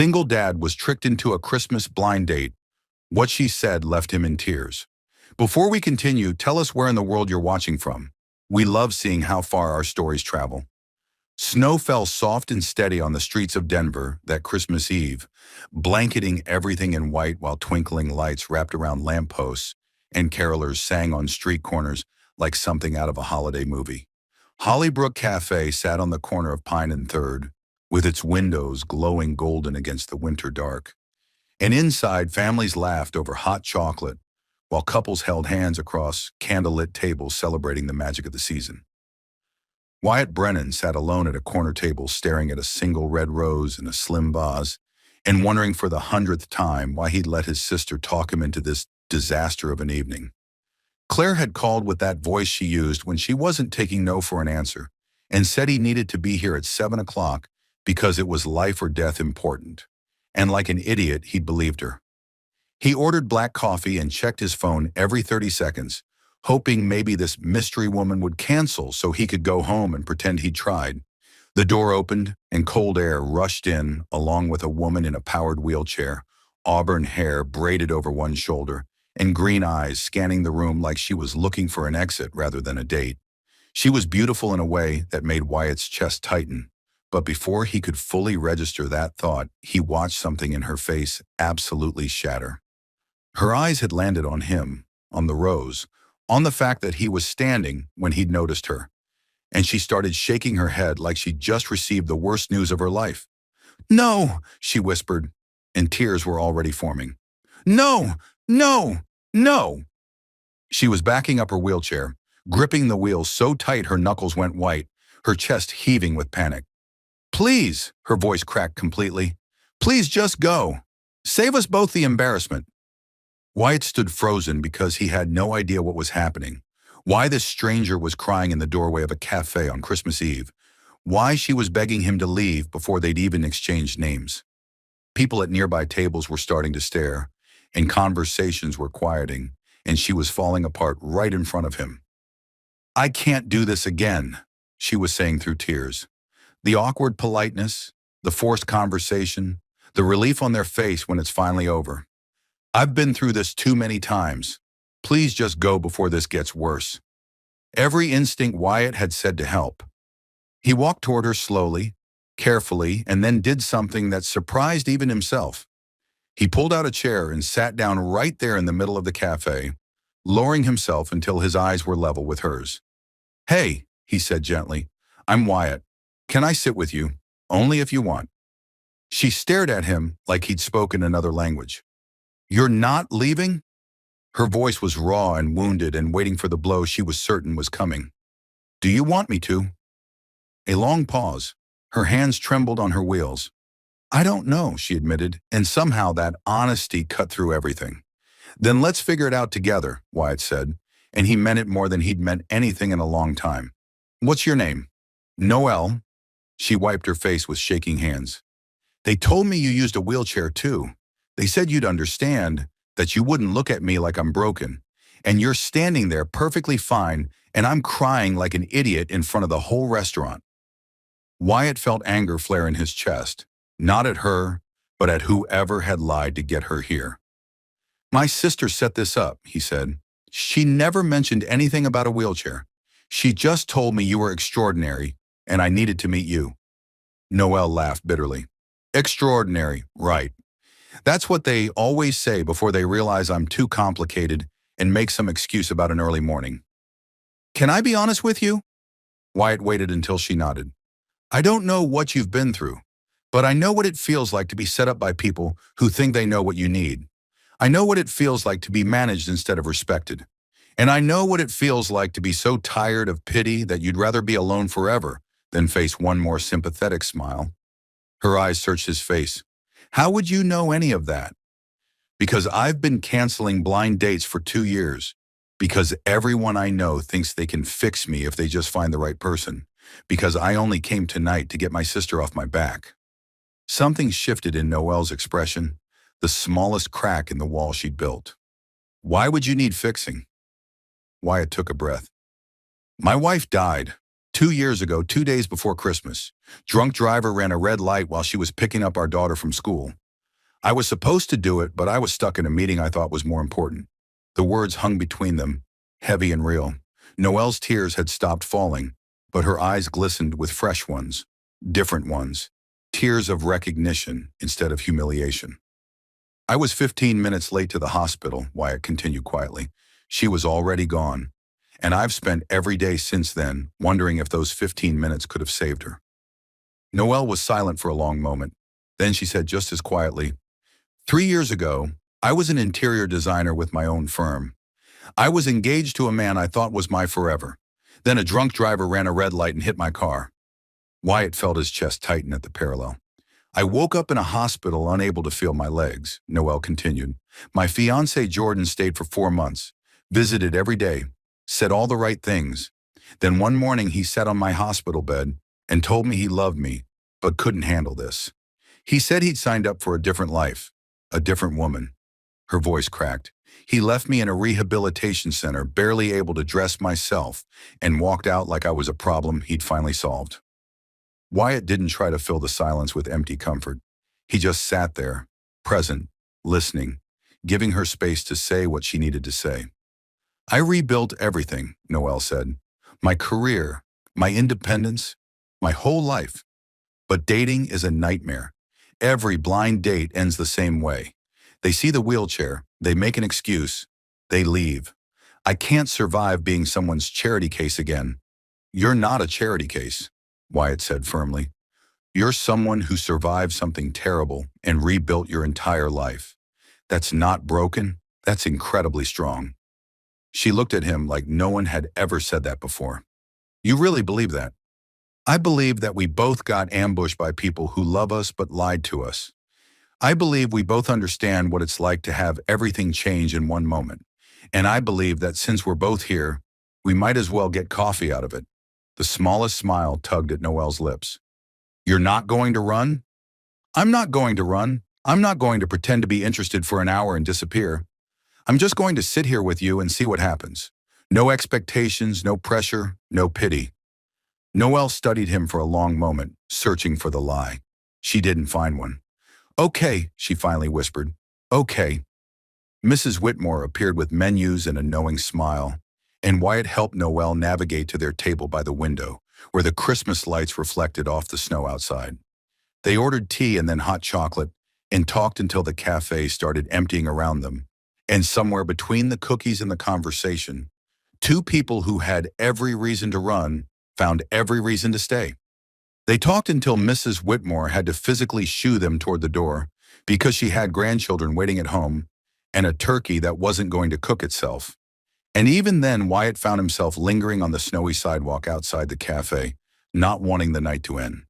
Single dad was tricked into a Christmas blind date. What she said left him in tears. Before we continue, tell us where in the world you're watching from. We love seeing how far our stories travel. Snow fell soft and steady on the streets of Denver that Christmas Eve, blanketing everything in white while twinkling lights wrapped around lampposts and carolers sang on street corners like something out of a holiday movie. Hollybrook Cafe sat on the corner of Pine and Third, with its windows glowing golden against the winter dark. And inside, families laughed over hot chocolate, while couples held hands across candlelit tables celebrating the magic of the season. Wyatt Brennan sat alone at a corner table staring at a single red rose in a slim vase and wondering for the 100th time why he'd let his sister talk him into this disaster of an evening. Claire had called with that voice she used when she wasn't taking no for an answer and said he needed to be here at 7 o'clock because it was life or death important. And like an idiot, he'd believed her. He ordered black coffee and checked his phone every 30 seconds, hoping maybe this mystery woman would cancel so he could go home and pretend he'd tried. The door opened and cold air rushed in along with a woman in a powered wheelchair, auburn hair braided over one shoulder, and green eyes scanning the room like she was looking for an exit rather than a date. She was beautiful in a way that made Wyatt's chest tighten, but before he could fully register that thought, he watched something in her face absolutely shatter. Her eyes had landed on him, on the rose, on the fact that he was standing when he'd noticed her, and she started shaking her head like she'd just received the worst news of her life. "No," she whispered, and tears were already forming. "No, no, no." She was backing up her wheelchair, gripping the wheels so tight her knuckles went white, her chest heaving with panic. "Please," her voice cracked completely. "Please just go. Save us both the embarrassment." Wyatt stood frozen because he had no idea what was happening, why this stranger was crying in the doorway of a cafe on Christmas Eve, why she was begging him to leave before they'd even exchanged names. People at nearby tables were starting to stare, and conversations were quieting, and she was falling apart right in front of him. "I can't do this again," she was saying through tears. The awkward politeness, the forced conversation, the relief on their face when it's finally over. "I've been through this too many times. Please just go before this gets worse." Every instinct Wyatt had said to help. He walked toward her slowly, carefully, and then did something that surprised even himself. He pulled out a chair and sat down right there in the middle of the cafe, lowering himself until his eyes were level with hers. "Hey," he said gently, "I'm Wyatt. Can I sit with you? Only if you want." She stared at him like he'd spoken another language. "You're not leaving?" Her voice was raw and wounded and waiting for the blow she was certain was coming. "Do you want me to?" A long pause. Her hands trembled on her wheels. "I don't know," she admitted, and somehow that honesty cut through everything. "Then let's figure it out together," Wyatt said, and he meant it more than he'd meant anything in a long time. "What's your name?" "Noelle." She wiped her face with shaking hands. "They told me you used a wheelchair too. They said you'd understand, that you wouldn't look at me like I'm broken. And you're standing there perfectly fine, and I'm crying like an idiot in front of the whole restaurant." Wyatt felt anger flare in his chest, not at her, but at whoever had lied to get her here. "My sister set this up," he said. "She never mentioned anything about a wheelchair. She just told me you were extraordinary, and I needed to meet you." Noelle laughed bitterly. "Extraordinary, right. That's what they always say before they realize I'm too complicated and make some excuse about an early morning." "Can I be honest with you?" Wyatt waited until she nodded. "I don't know what you've been through, but I know what it feels like to be set up by people who think they know what you need. I know what it feels like to be managed instead of respected. And I know what it feels like to be so tired of pity that you'd rather be alone forever than face one more sympathetic smile." Her eyes searched his face. "How would you know any of that?" "Because I've been canceling blind dates for 2 years. Because everyone I know thinks they can fix me if they just find the right person. Because I only came tonight to get my sister off my back." Something shifted in Noelle's expression, the smallest crack in the wall she'd built. "Why would you need fixing?" Wyatt took a breath. "My wife died 2 years ago, 2 days before Christmas, drunk driver ran a red light while she was picking up our daughter from school. I was supposed to do it, but I was stuck in a meeting I thought was more important. The words hung between them, heavy and real. Noelle's tears had stopped falling, but her eyes glistened with fresh ones, different ones, tears of recognition instead of humiliation. I was 15 minutes late to the hospital, Wyatt continued quietly. She was already gone, and I've spent every day since then wondering if those 15 minutes could have saved her. Noelle was silent for a long moment. Then she said just as quietly, 3 years ago, I was an interior designer with my own firm. I was engaged to a man I thought was my forever. Then a drunk driver ran a red light and hit my car. Wyatt felt his chest tighten at the parallel. I woke up in a hospital unable to feel my legs, Noelle continued. My fiancé Jordan stayed for 4 months, visited every day, said all the right things. Then one morning he sat on my hospital bed and told me he loved me, but couldn't handle this. He said he'd signed up for a different life, a different woman. Her voice cracked. He left me in a rehabilitation center, barely able to dress myself, and walked out like I was a problem he'd finally solved. Wyatt didn't try to fill the silence with empty comfort. He just sat there, present, listening, giving her space to say what she needed to say. I rebuilt everything, Noelle said. My career, my independence, my whole life. But dating is a nightmare. Every blind date ends the same way. They see the wheelchair, they make an excuse, they leave. I can't survive being someone's charity case again. You're not a charity case, Wyatt said firmly. You're someone who survived something terrible and rebuilt your entire life. That's not broken, that's incredibly strong. She looked at him like no one had ever said that before. You really believe that? I believe that we both got ambushed by people who love us but lied to us. I believe we both understand what it's like to have everything change in one moment. And I believe that since we're both here, we might as well get coffee out of it. The smallest smile tugged at Noelle's lips. You're not going to run? I'm not going to run. I'm not going to pretend to be interested for an hour and disappear. I'm just going to sit here with you and see what happens. No expectations, no pressure, no pity. Noelle studied him for a long moment, searching for the lie. She didn't find one. Okay, she finally whispered. Okay. Mrs. Whitmore appeared with menus and a knowing smile, and Wyatt helped Noelle navigate to their table by the window, where the Christmas lights reflected off the snow outside. They ordered tea and then hot chocolate, and talked until the cafe started emptying around them. And somewhere between the cookies and the conversation, two people who had every reason to run found every reason to stay. They talked until Mrs. Whitmore had to physically shoo them toward the door because she had grandchildren waiting at home and a turkey that wasn't going to cook itself. And even then, Wyatt found himself lingering on the snowy sidewalk outside the cafe, not wanting the night to end.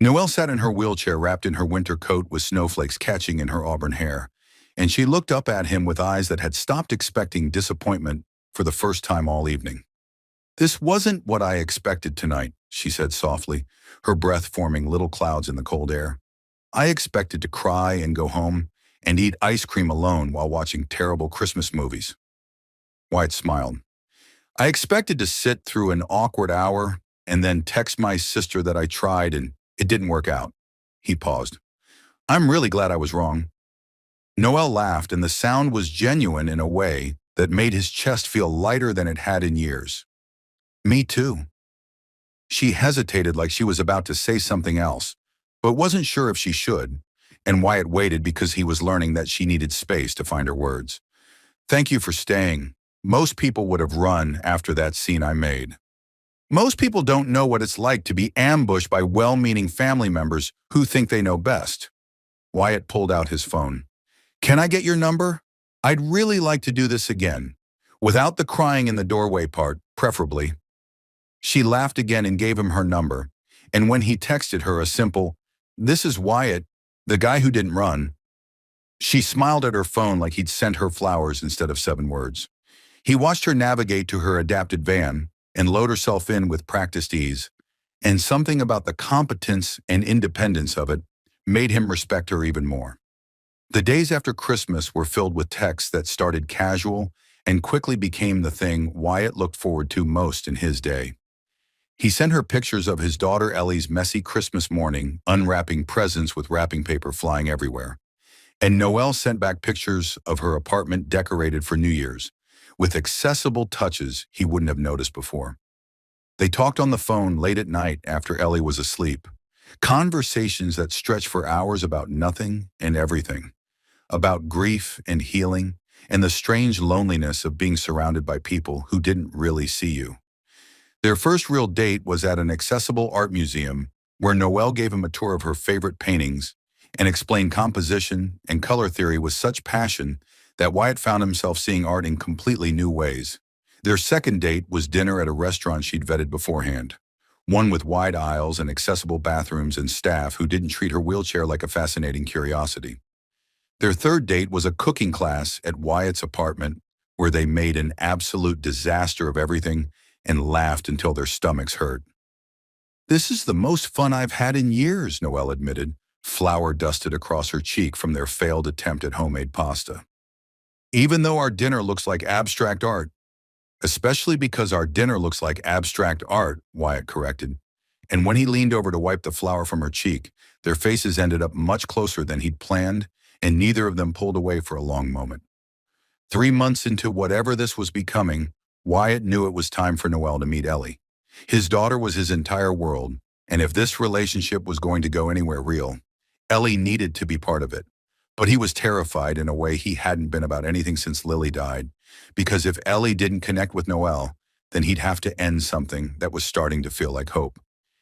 Noelle sat in her wheelchair wrapped in her winter coat with snowflakes catching in her auburn hair, and she looked up at him with eyes that had stopped expecting disappointment for the first time all evening. This wasn't what I expected tonight, she said softly, her breath forming little clouds in the cold air. I expected to cry and go home and eat ice cream alone while watching terrible Christmas movies. Wyatt smiled. I expected to sit through an awkward hour and then text my sister that I tried and it didn't work out. He paused. I'm really glad I was wrong. Noelle laughed, and the sound was genuine in a way that made his chest feel lighter than it had in years. Me too. She hesitated like she was about to say something else, but wasn't sure if she should, and Wyatt waited because he was learning that she needed space to find her words. Thank you for staying. Most people would have run after that scene I made. Most people don't know what it's like to be ambushed by well-meaning family members who think they know best. Wyatt pulled out his phone. Can I get your number? I'd really like to do this again. Without the crying in the doorway part, preferably. She laughed again and gave him her number, and when he texted her a simple, "This is Wyatt, the guy who didn't run," she smiled at her phone like he'd sent her flowers instead of 7 words. He watched her navigate to her adapted van and load herself in with practiced ease, and something about the competence and independence of it made him respect her even more. The days after Christmas were filled with texts that started casual and quickly became the thing Wyatt looked forward to most in his day. He sent her pictures of his daughter Ellie's messy Christmas morning, unwrapping presents with wrapping paper flying everywhere. And Noelle sent back pictures of her apartment decorated for New Year's, with accessible touches he wouldn't have noticed before. They talked on the phone late at night after Ellie was asleep. Conversations that stretched for hours about nothing and everything, about grief and healing, and the strange loneliness of being surrounded by people who didn't really see you. Their first real date was at an accessible art museum where Noelle gave him a tour of her favorite paintings and explained composition and color theory with such passion that Wyatt found himself seeing art in completely new ways. Their second date was dinner at a restaurant she'd vetted beforehand, one with wide aisles and accessible bathrooms and staff who didn't treat her wheelchair like a fascinating curiosity. Their third date was a cooking class at Wyatt's apartment where they made an absolute disaster of everything and laughed until their stomachs hurt. "This is the most fun I've had in years," Noelle admitted, flour dusted across her cheek from their failed attempt at homemade pasta. "Even though our dinner looks like abstract art." "Especially because our dinner looks like abstract art," Wyatt corrected. And when he leaned over to wipe the flour from her cheek, their faces ended up much closer than he'd planned, and neither of them pulled away for a long moment. 3 months into whatever this was becoming, Wyatt knew it was time for Noelle to meet Ellie. His daughter was his entire world, and if this relationship was going to go anywhere real, Ellie needed to be part of it. But he was terrified in a way he hadn't been about anything since Lily died, because if Ellie didn't connect with Noelle, then he'd have to end something that was starting to feel like hope.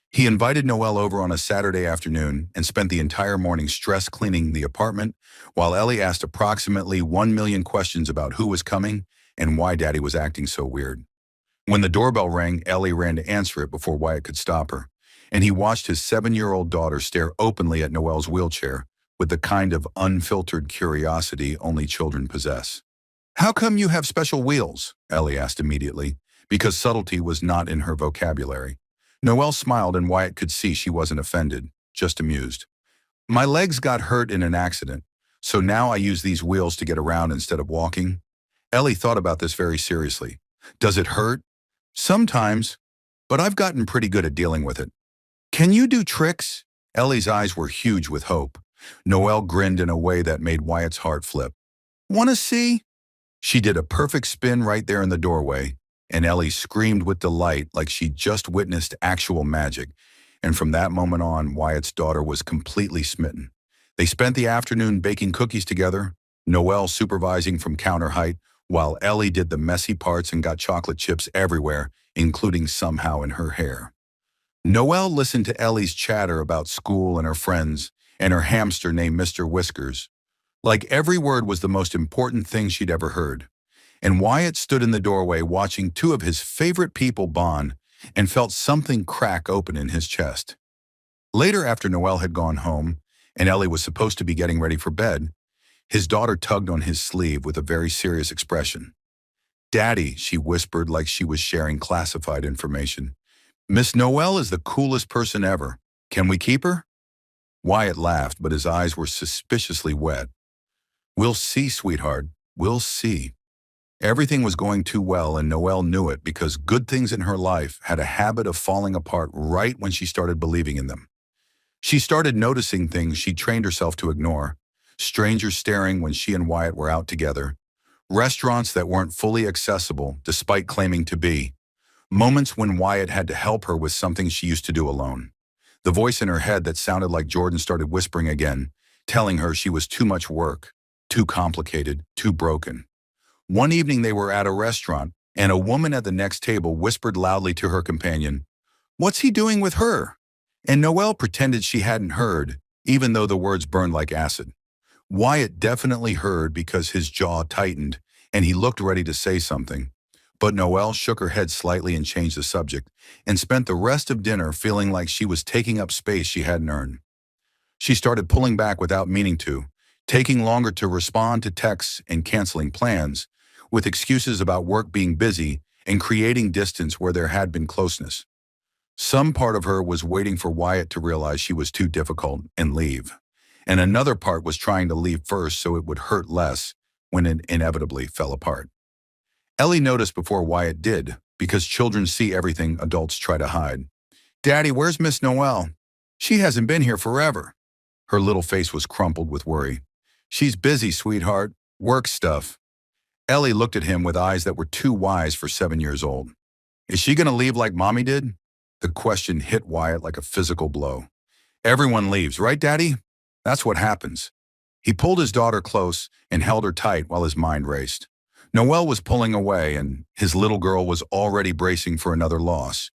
He invited Noelle over on a Saturday afternoon and spent the entire morning stress cleaning the apartment while Ellie asked approximately 1 million questions about who was coming and why Daddy was acting so weird. When the doorbell rang, Ellie ran to answer it before Wyatt could stop her, and he watched his 7-year-old daughter stare openly at Noelle's wheelchair with the kind of unfiltered curiosity only children possess. "How come you have special wheels?" Ellie asked immediately, because subtlety was not in her vocabulary. Noelle smiled and Wyatt could see she wasn't offended, just amused. "My legs got hurt in an accident, so now I use these wheels to get around instead of walking." Ellie thought about this very seriously. "Does it hurt?" "Sometimes, but I've gotten pretty good at dealing with it." "Can you do tricks?" Ellie's eyes were huge with hope. Noelle grinned in a way that made Wyatt's heart flip. "Want to see?" She did a perfect spin right there in the doorway, and Ellie screamed with delight like she'd just witnessed actual magic, and from that moment on, Wyatt's daughter was completely smitten. They spent the afternoon baking cookies together, Noelle supervising from counter height, while Ellie did the messy parts and got chocolate chips everywhere, including somehow in her hair. Noelle listened to Ellie's chatter about school and her friends, and her hamster named Mr. Whiskers. Like every word was the most important thing she'd ever heard. And Wyatt stood in the doorway watching two of his favorite people bond and felt something crack open in his chest. Later, after Noelle had gone home and Ellie was supposed to be getting ready for bed, his daughter tugged on his sleeve with a very serious expression. "Daddy," she whispered like she was sharing classified information. "Miss Noelle is the coolest person ever. Can we keep her?" Wyatt laughed, but his eyes were suspiciously wet. "We'll see, sweetheart. We'll see." Everything was going too well, and Noelle knew it because good things in her life had a habit of falling apart right when she started believing in them. She started noticing things she trained herself to ignore: strangers staring when she and Wyatt were out together, restaurants that weren't fully accessible despite claiming to be, moments when Wyatt had to help her with something she used to do alone, the voice in her head that sounded like Jordan started whispering again, telling her she was too much work, too complicated, too broken. One evening they were at a restaurant, and a woman at the next table whispered loudly to her companion, "What's he doing with her?" And Noelle pretended she hadn't heard, even though the words burned like acid. Wyatt definitely heard because his jaw tightened, and he looked ready to say something. But Noelle shook her head slightly and changed the subject, and spent the rest of dinner feeling like she was taking up space she hadn't earned. She started pulling back without meaning to, taking longer to respond to texts and canceling plans, with excuses about work being busy and creating distance where there had been closeness. Some part of her was waiting for Wyatt to realize she was too difficult and leave, and another part was trying to leave first so it would hurt less when it inevitably fell apart. Ellie noticed before Wyatt did, because children see everything adults try to hide. "Daddy, where's Miss Noel? She hasn't been here forever." Her little face was crumpled with worry. "She's busy, sweetheart. Work stuff." Ellie looked at him with eyes that were too wise for 7 years old. "Is she going to leave like Mommy did?" The question hit Wyatt like a physical blow. "Everyone leaves, right, Daddy? That's what happens." He pulled his daughter close and held her tight while his mind raced. Noelle was pulling away, and his little girl was already bracing for another loss,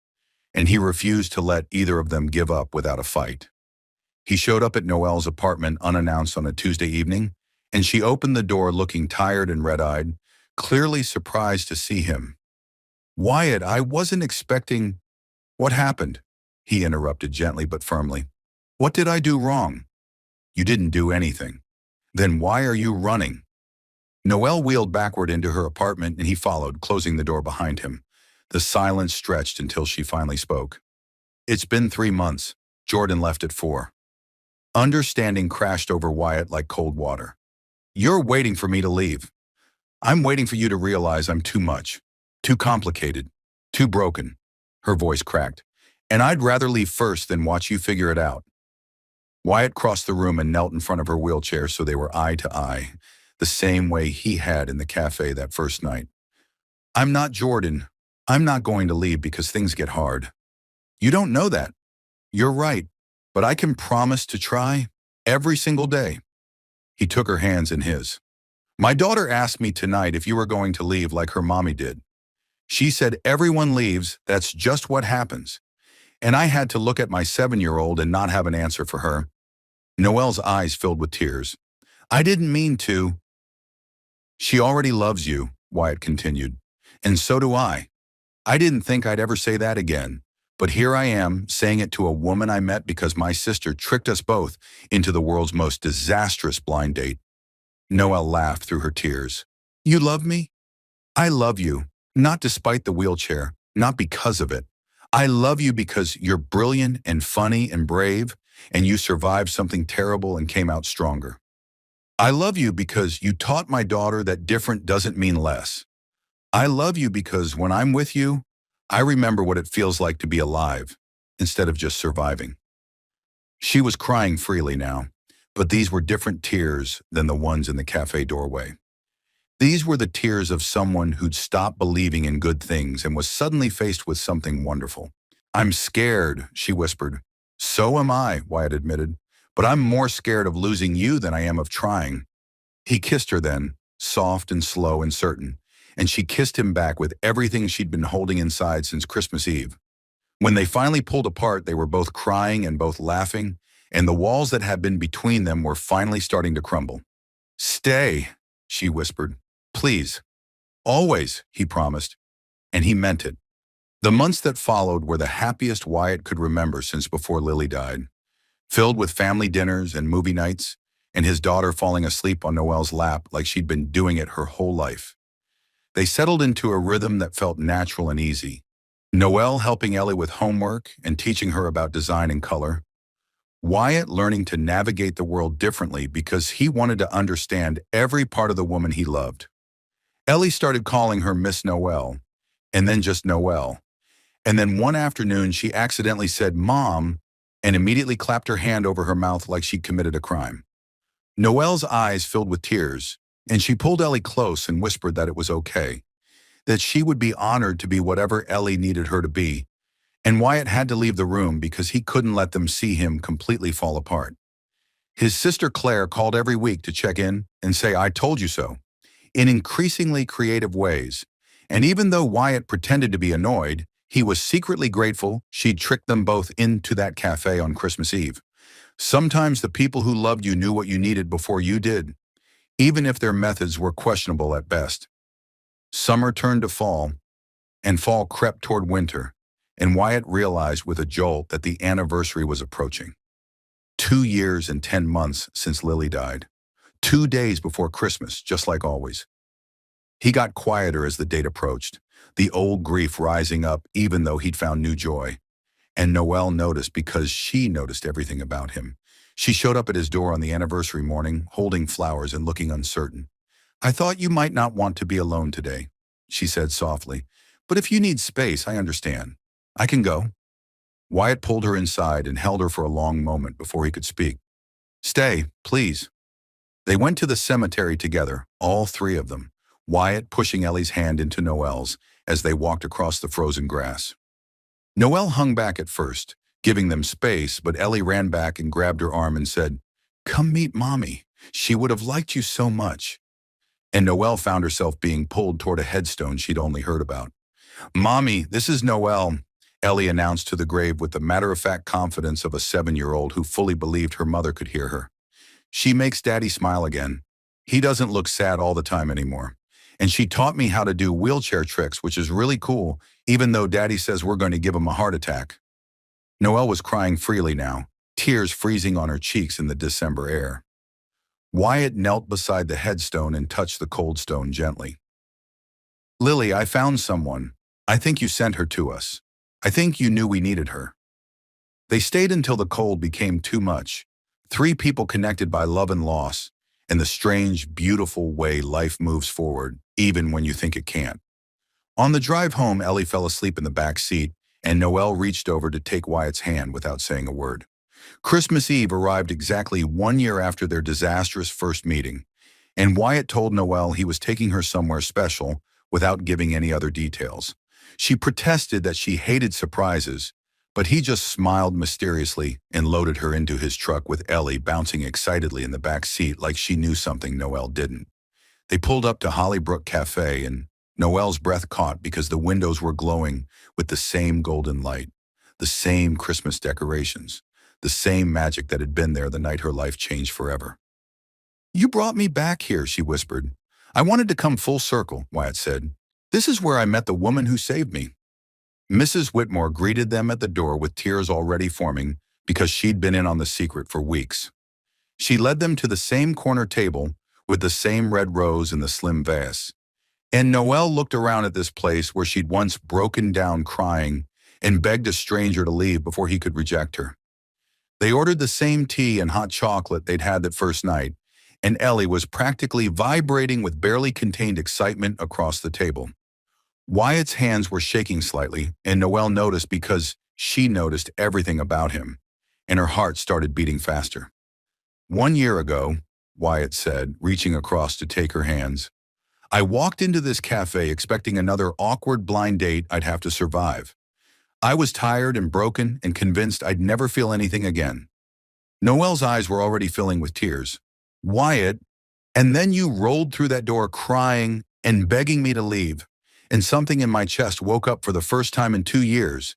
and he refused to let either of them give up without a fight. He showed up at Noelle's apartment unannounced on a Tuesday evening, and she opened the door looking tired and red-eyed, clearly surprised to see him. "Wyatt, I wasn't expecting—" "What happened?" he interrupted gently but firmly. "What did I do wrong?" "You didn't do anything." "Then why are you running?" Noelle wheeled backward into her apartment and he followed, closing the door behind him. The silence stretched until she finally spoke. "It's been 3 months. Jordan left at 4. Understanding crashed over Wyatt like cold water. "You're waiting for me to leave. I'm waiting for you to realize I'm too much, too complicated, too broken." Her voice cracked. "And I'd rather leave first than watch you figure it out." Wyatt crossed the room and knelt in front of her wheelchair so they were eye to eye, the same way he had in the cafe that first night. "I'm not Jordan. I'm not going to leave because things get hard." "You don't know that." "You're right, but I can promise to try every single day." He took her hands in his. "My daughter asked me tonight if you were going to leave like her mommy did. She said everyone leaves, that's just what happens." And I had to look at my 7-year-old and not have an answer for her. Noelle's eyes filled with tears. "I didn't mean to." "She already loves you," Wyatt continued. "And so do I. I didn't think I'd ever say that again. But here I am, saying it to a woman I met because my sister tricked us both into the world's most disastrous blind date." Noelle laughed through her tears. "You love me?" "I love you, not despite the wheelchair, not because of it. I love you because you're brilliant and funny and brave, and you survived something terrible and came out stronger. I love you because you taught my daughter that different doesn't mean less. I love you because when I'm with you, I remember what it feels like to be alive, instead of just surviving." She was crying freely now, but these were different tears than the ones in the cafe doorway. These were the tears of someone who'd stopped believing in good things and was suddenly faced with something wonderful. "I'm scared," she whispered. "So am I," Wyatt admitted, "but I'm more scared of losing you than I am of trying." He kissed her then, soft and slow and certain, and she kissed him back with everything she'd been holding inside since Christmas Eve. When they finally pulled apart, they were both crying and both laughing, and the walls that had been between them were finally starting to crumble. "Stay," she whispered. "Please." "Always," he promised, and he meant it. The months that followed were the happiest Wyatt could remember since before Lily died, filled with family dinners and movie nights, and his daughter falling asleep on Noelle's lap like she'd been doing it her whole life. They settled into a rhythm that felt natural and easy. Noelle helping Ellie with homework and teaching her about design and color. Wyatt learning to navigate the world differently because he wanted to understand every part of the woman he loved. Ellie started calling her Miss Noel, and then just Noelle. And then one afternoon she accidentally said "Mom" and immediately clapped her hand over her mouth like she'd committed a crime. Noelle's eyes filled with tears, and she pulled Ellie close and whispered that it was okay, that she would be honored to be whatever Ellie needed her to be, and Wyatt had to leave the room because he couldn't let them see him completely fall apart. His sister Claire called every week to check in and say "I told you so," in increasingly creative ways, and even though Wyatt pretended to be annoyed, he was secretly grateful she'd tricked them both into that cafe on Christmas Eve. Sometimes the people who loved you knew what you needed before you did, even if their methods were questionable at best. Summer turned to fall, and fall crept toward winter, and Wyatt realized with a jolt that the anniversary was approaching. 2 years and 10 months since Lily died. 2 days before Christmas, just like always. He got quieter as the date approached, the old grief rising up even though he'd found new joy. And Noelle noticed because she noticed everything about him. She showed up at his door on the anniversary morning, holding flowers and looking uncertain. "I thought you might not want to be alone today," she said softly, But if you need space, I understand. I can go. Wyatt pulled her inside and held her for a long moment before he could speak. Stay, please. They went to the cemetery together, all three of them, Wyatt pushing Ellie's hand into Noelle's as they walked across the frozen grass. Noelle hung back at first, giving them space, but Ellie ran back and grabbed her arm and said, "Come meet Mommy. She would have liked you so much." And Noelle found herself being pulled toward a headstone she'd only heard about. "Mommy, this is Noelle," Ellie announced to the grave with the matter-of-fact confidence of a 7-year-old who fully believed her mother could hear her. "She makes Daddy smile again. He doesn't look sad all the time anymore. And she taught me how to do wheelchair tricks, which is really cool, even though Daddy says we're going to give him a heart attack." Noelle was crying freely now, tears freezing on her cheeks in the December air. Wyatt knelt beside the headstone and touched the cold stone gently. "Lily, I found someone. I think you sent her to us. I think you knew we needed her." They stayed until the cold became too much. Three people connected by love and loss, and the strange, beautiful way life moves forward, even when you think it can't. On the drive home, Ellie fell asleep in the back seat, and Noelle reached over to take Wyatt's hand without saying a word. Christmas Eve arrived exactly 1 year after their disastrous first meeting, and Wyatt told Noelle he was taking her somewhere special without giving any other details. She protested that she hated surprises, but he just smiled mysteriously and loaded her into his truck with Ellie bouncing excitedly in the back seat like she knew something Noelle didn't. They pulled up to Hollybrook Cafe, and Noelle's breath caught because the windows were glowing with the same golden light, the same Christmas decorations, the same magic that had been there the night her life changed forever. "You brought me back here," she whispered. "I wanted to come full circle," Wyatt said. "This is where I met the woman who saved me." Mrs. Whitmore greeted them at the door with tears already forming because she'd been in on the secret for weeks. She led them to the same corner table with the same red rose and the slim vase. And Noelle looked around at this place where she'd once broken down crying and begged a stranger to leave before he could reject her. They ordered the same tea and hot chocolate they'd had that first night, and Ellie was practically vibrating with barely contained excitement across the table. Wyatt's hands were shaking slightly, and Noelle noticed because she noticed everything about him, and her heart started beating faster. "1 year ago," Wyatt said, reaching across to take her hands, "I walked into this cafe expecting another awkward blind date I'd have to survive. I was tired and broken and convinced I'd never feel anything again." Noelle's eyes were already filling with tears. "Wyatt, and then you rolled through that door crying and begging me to leave, and something in my chest woke up for the first time in 2 years.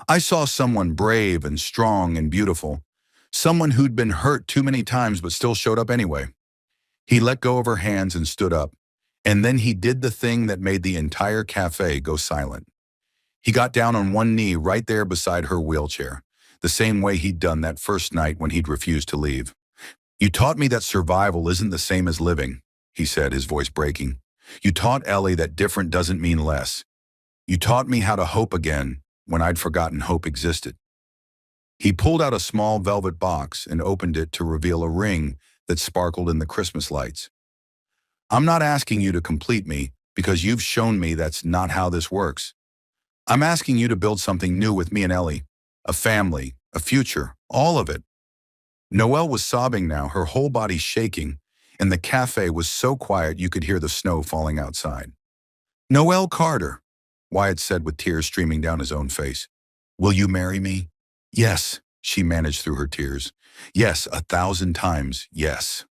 I saw someone brave and strong and beautiful, someone who'd been hurt too many times but still showed up anyway." He let go of her hands and stood up, and then he did the thing that made the entire cafe go silent. He got down on one knee right there beside her wheelchair, the same way he'd done that first night when he'd refused to leave. "You taught me that survival isn't the same as living," he said, his voice breaking. "You taught Ellie that different doesn't mean less. You taught me how to hope again when I'd forgotten hope existed." He pulled out a small velvet box and opened it to reveal a ring that sparkled in the Christmas lights. "I'm not asking you to complete me because you've shown me that's not how this works. I'm asking you to build something new with me and Ellie, a family, a future, all of it." Noelle was sobbing now, her whole body shaking, and the cafe was so quiet you could hear the snow falling outside. "Noelle Carter," Wyatt said with tears streaming down his own face. "Will you marry me?" "Yes," she managed through her tears. "Yes, 1,000 times, yes."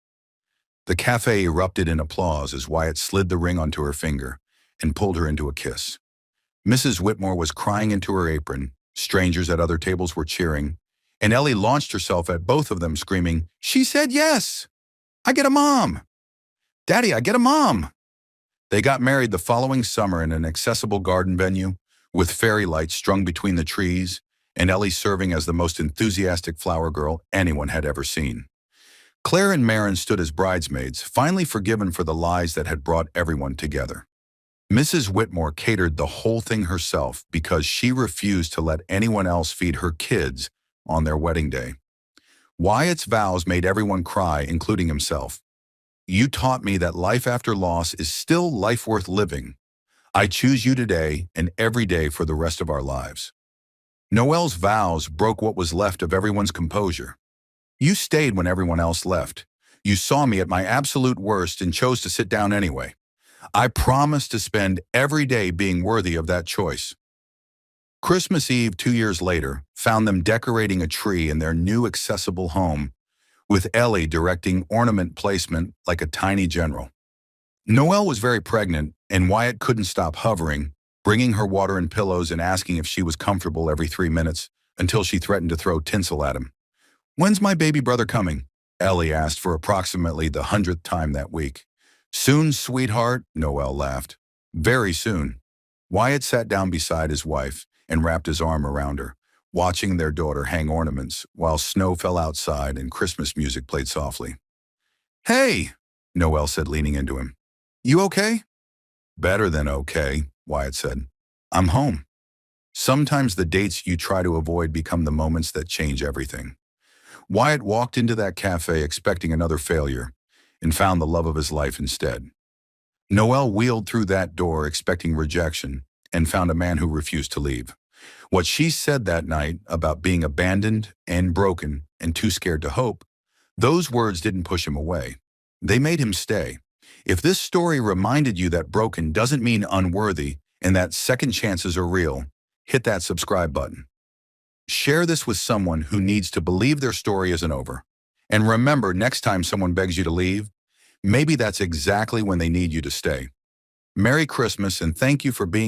The cafe erupted in applause as Wyatt slid the ring onto her finger and pulled her into a kiss. Mrs. Whitmore was crying into her apron, strangers at other tables were cheering, and Ellie launched herself at both of them screaming, "She said yes! I get a mom! Daddy, I get a mom!" They got married the following summer in an accessible garden venue, with fairy lights strung between the trees, and Ellie serving as the most enthusiastic flower girl anyone had ever seen. Claire and Marin stood as bridesmaids, finally forgiven for the lies that had brought everyone together. Mrs. Whitmore catered the whole thing herself because she refused to let anyone else feed her kids on their wedding day. Wyatt's vows made everyone cry, including himself. "You taught me that life after loss is still life worth living. I choose you today and every day for the rest of our lives. Noelle's vows broke what was left of everyone's composure. You stayed when everyone else left. You saw me at my absolute worst and chose to sit down anyway. I promise to spend every day being worthy of that choice. Christmas Eve 2 years later found them decorating a tree in their new accessible home, with Ellie directing ornament placement like a tiny general. Noelle was very pregnant, and Wyatt couldn't stop hovering, bringing her water and pillows and asking if she was comfortable every 3 minutes, until she threatened to throw tinsel at him. "When's my baby brother coming?" Ellie asked for approximately the 100th time that week. "Soon, sweetheart," Noelle laughed. "Very soon." Wyatt sat down beside his wife and wrapped his arm around her, watching their daughter hang ornaments while snow fell outside and Christmas music played softly. "Hey," Noelle said, leaning into him. "You okay?" "Better than okay," Wyatt said. "I'm home." Sometimes the dates you try to avoid become the moments that change everything. Wyatt walked into that cafe expecting another failure and found the love of his life instead. Noelle wheeled through that door expecting rejection and found a man who refused to leave. What she said that night about being abandoned and broken and too scared to hope, those words didn't push him away. They made him stay. If this story reminded you that broken doesn't mean unworthy and that second chances are real, hit that subscribe button. Share this with someone who needs to believe their story isn't over. And remember, next time someone begs you to leave, maybe that's exactly when they need you to stay. Merry Christmas and thank you for being